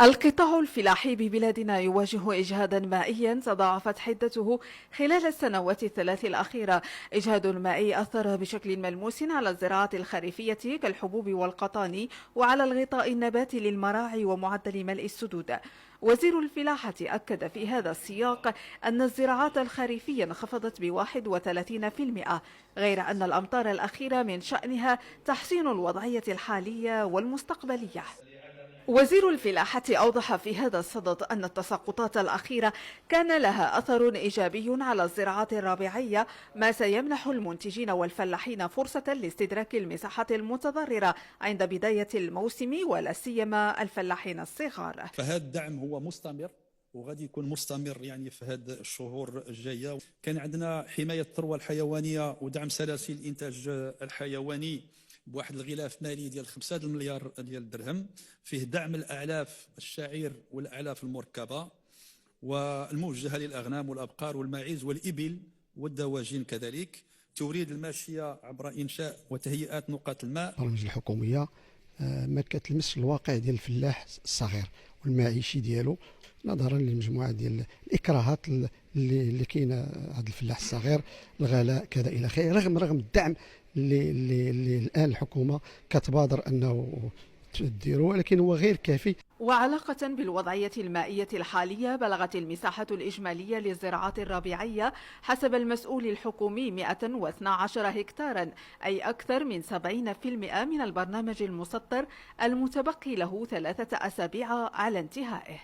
القطاع الفلاحي ببلادنا يواجه إجهادا مائيا تضاعفت حدته خلال السنوات الثلاث الأخيرة. إجهاد مائي أثر بشكل ملموس على الزراعة الخريفية كالحبوب والقطان وعلى الغطاء النباتي للمراعي ومعدل ملء السدود. وزير الفلاحة أكد في هذا السياق أن الزراعات الخريفية انخفضت ب31%، غير أن الأمطار الأخيرة من شأنها تحسين الوضعية الحالية والمستقبلية. وزير الفلاحة أوضح في هذا الصدد أن التساقطات الأخيرة كان لها أثر إيجابي على الزراعات الربيعية، ما سيمنح المنتجين والفلاحين فرصة لاستدراك المساحات المتضررة عند بداية الموسم، ولا سيما الفلاحين الصغار. فهذا الدعم هو مستمر وغادي يكون مستمر في هذه الشهور الجايه. كان عندنا حمايه الثروه الحيوانيه ودعم سلاسل الانتاج الحيواني بواحد الغلاف مالي ديال 5 مليار ديال الدرهم، فيه دعم الاعلاف الشعير والاعلاف المركبه والموجهه للاغنام والابقار والماعز والابل والدواجن، كذلك توريد الماشيه عبر انشاء وتهيئات نقاط الماء. البرامج الحكوميه ما كتلمس الواقع ديال الفلاح الصغير والمعيشي ديالو، نظرا لمجموعه ديال الاكراهات اللي كاينه عند الفلاح الصغير، الغلاء كذا الى اخره، رغم الدعم اللي الان الحكومه كتبادر انه تديروا، ولكن هو غير كافي. وعلاقة بالوضعية المائية الحالية، بلغت المساحة الإجمالية للزراعات الربيعية حسب المسؤول الحكومي 112 هكتارا، أي أكثر من 70% من البرنامج المسطر المتبقي له 3 أسابيع على انتهائه.